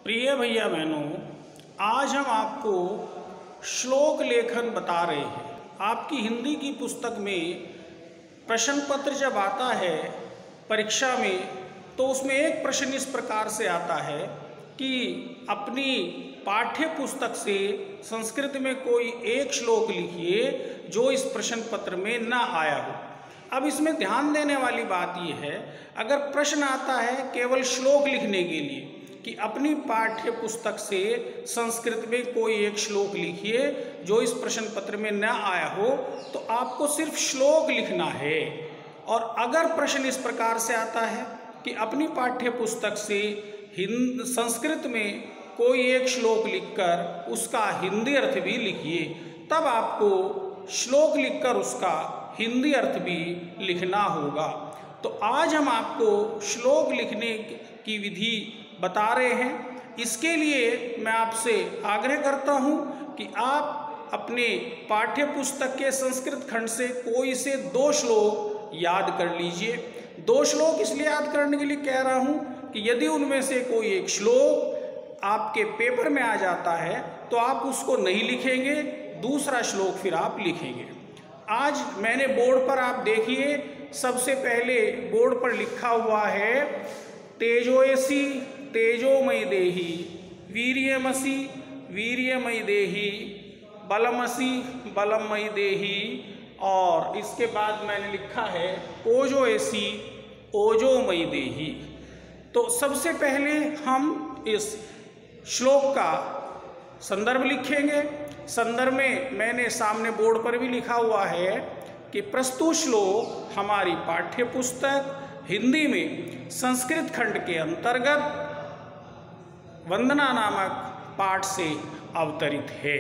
प्रिय भैया बहनों, आज हम आपको श्लोक लेखन बता रहे हैं। आपकी हिंदी की पुस्तक में प्रश्न पत्र जब आता है परीक्षा में, तो उसमें एक प्रश्न इस प्रकार से आता है कि अपनी पाठ्य पुस्तक से संस्कृत में कोई एक श्लोक लिखिए जो इस प्रश्न पत्र में ना आया हो। अब इसमें ध्यान देने वाली बात यह है, अगर प्रश्न आता है केवल श्लोक लिखने के लिए कि अपनी पाठ्य पुस्तक से संस्कृत में कोई एक श्लोक लिखिए जो इस प्रश्न पत्र में न आया हो, तो आपको सिर्फ श्लोक लिखना है। और अगर प्रश्न इस प्रकार से आता है कि अपनी पाठ्य पुस्तक से संस्कृत में कोई एक श्लोक लिखकर उसका हिंदी अर्थ भी लिखिए, तब आपको श्लोक लिखकर उसका हिंदी अर्थ भी लिखना होगा। तो आज हम आपको श्लोक लिखने की विधि बता रहे हैं। इसके लिए मैं आपसे आग्रह करता हूं कि आप अपने पाठ्य पुस्तक के संस्कृत खंड से कोई से 2 श्लोक याद कर लीजिए। 2 श्लोक इसलिए याद करने के लिए कह रहा हूं कि यदि उनमें से कोई एक श्लोक आपके पेपर में आ जाता है तो आप उसको नहीं लिखेंगे, दूसरा श्लोक फिर आप लिखेंगे। आज मैंने बोर्ड पर, आप देखिए, सबसे पहले बोर्ड पर लिखा हुआ है तेजोयसी तेजोमयी देहि, वीर्यमसि वीर्यमयी देहि, बलमसि बलमयी देहि, और इसके बाद मैंने लिखा है ओजोयसी ओजोमयी देहि। तो सबसे पहले हम इस श्लोक का संदर्भ लिखेंगे। संदर्भ में मैंने सामने बोर्ड पर भी लिखा हुआ है कि प्रस्तुत श्लोक हमारी पाठ्य पुस्तक हिंदी में संस्कृत खंड के अंतर्गत वंदना नामक पाठ से अवतरित है।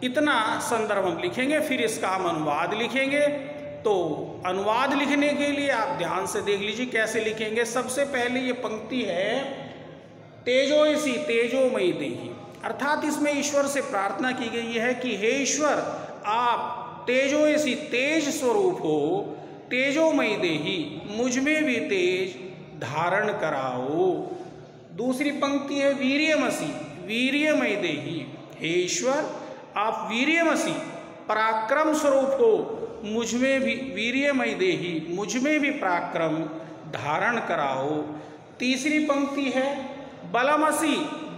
इतना संदर्भ हम लिखेंगे, फिर इसका हम अनुवाद लिखेंगे। तो अनुवाद लिखने के लिए आप ध्यान से देख लीजिए कैसे लिखेंगे। सबसे पहले ये पंक्ति है तेजोयसी तेजोमयी देहि, अर्थात इसमें ईश्वर से प्रार्थना की गई है कि हे ईश्वर, आप तेजोयसी तेज स्वरूप हो, तेजोमयी देहि, मुझ में भी तेज धारण कराओ। दूसरी पंक्ति है वीर्यमसि वीर्यमयी देहि, हे ईश्वर, आप वीर्यमसि पराक्रम स्वरूप हो, मुझ में भी वीर्यमयी देहि, मुझ में भी पराक्रम धारण कराओ। तीसरी पंक्ति है बलमसि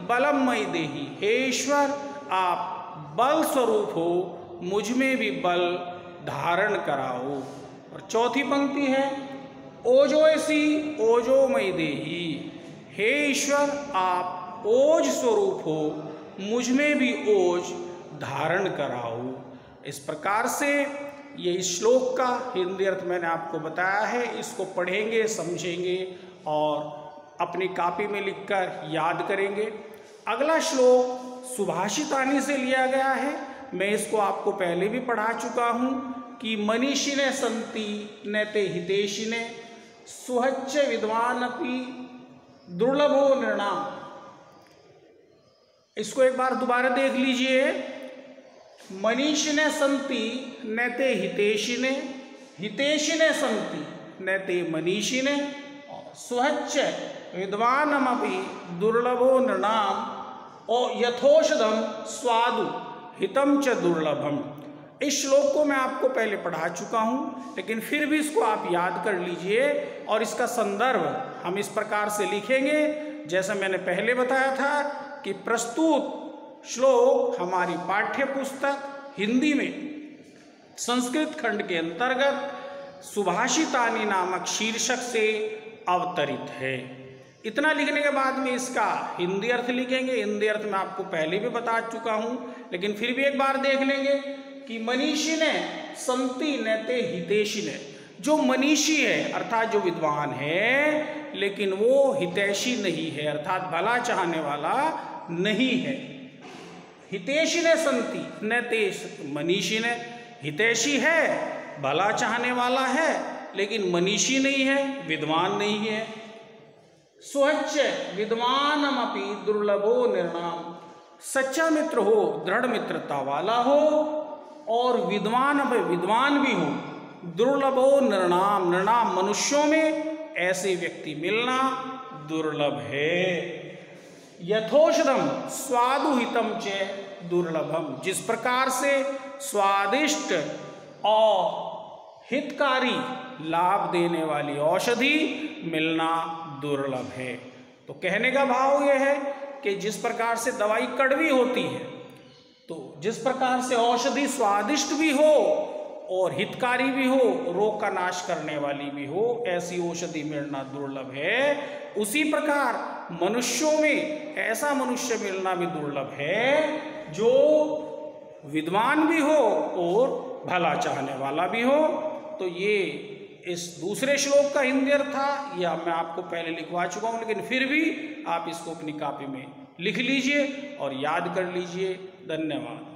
बलमयी देहि, हे ईश्वर, आप बल स्वरूप हो, मुझ में भी बल धारण कराओ। और चौथी पंक्ति है ओजोयसी ओजोमयी देहि, हे ईश्वर, आप ओज स्वरूप हो, मुझ में भी ओज धारण कराओ। इस प्रकार से ये इस श्लोक का हिंदी अर्थ मैंने आपको बताया है। इसको पढ़ेंगे, समझेंगे और अपनी कॉपी में लिखकर याद करेंगे। अगला श्लोक सुभाषितानि से लिया गया है। मैं इसको आपको पहले भी पढ़ा चुका हूँ कि मनीषिणे सन्ति नैते हितेशिने, सुहच्च विद्वान् अपि दुर्लभो नृणाम्। इसको एक बार दोबारा देख लीजिए। मनीषिणे सन्ति नैते हितेशिने, हितेशिने सन्ति नैते मनीषिणे, सुहच्च विद्वानमपि दुर्लभो नृणाम्, और यथोषधम स्वादु हितम च दुर्लभम। इस श्लोक को मैं आपको पहले पढ़ा चुका हूँ, लेकिन फिर भी इसको आप याद कर लीजिए। और इसका संदर्भ हम इस प्रकार से लिखेंगे जैसा मैंने पहले बताया था कि प्रस्तुत श्लोक हमारी पाठ्य पुस्तक हिंदी में संस्कृत खंड के अंतर्गत सुभाषितानि नामक शीर्षक से अवतरित है। इतना लिखने के बाद में इसका हिंदी अर्थ लिखेंगे। हिंदी अर्थ मैं आपको पहले भी बता चुका हूँ, लेकिन फिर भी एक बार देख लेंगे कि मनीषिणे सन्ति नैते हितेशिने, जो मनीषी है अर्थात जो विद्वान है, लेकिन वो हितैषी नहीं है, अर्थात भला चाहने वाला नहीं है। हितेशिने सन्ति नैते मनीषिणे, हितैषी है, भला चाहने वाला है, लेकिन मनीषी नहीं है, विद्वान नहीं है। सुहच्च विद्वानमपि दुर्लभो नृणाम्, सच्चा मित्र हो, दृढ़ मित्रता वाला हो और विद्वान भी हो। दुर्लभो नृणाम्, नृणाम् मनुष्यों में ऐसे व्यक्ति मिलना दुर्लभ है। यथोषधम स्वादुहितम च दुर्लभम, जिस प्रकार से स्वादिष्ट और हितकारी लाभ देने वाली औषधि मिलना दुर्लभ है। तो कहने का भाव यह है कि जिस प्रकार से दवाई कड़वी होती है, तो जिस प्रकार से औषधि स्वादिष्ट भी हो और हितकारी भी हो, रोग का नाश करने वाली भी हो, ऐसी औषधि मिलना दुर्लभ है। उसी प्रकार मनुष्यों में ऐसा मनुष्य मिलना भी दुर्लभ है जो विद्वान भी हो और भला चाहने वाला भी हो। तो ये इस दूसरे श्लोक का हिंदी अर्थ था, यह मैं आपको पहले लिखवा चुका हूँ, लेकिन फिर भी आप इसको अपनी कॉपी में लिख लीजिए और याद कर लीजिए। धन्यवाद।